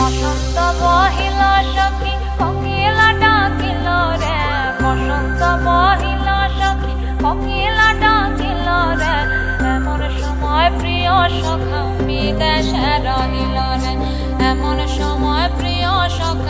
বসন্ত বহিল সখী কোকিলা ডাকিল রে, বসন্ত বহিল সখী কোকিলা ডাকিল রে, এমন সময় প্রিয় সখা বিদেশে রহিল রে, এমন সময় প্রিয় সখা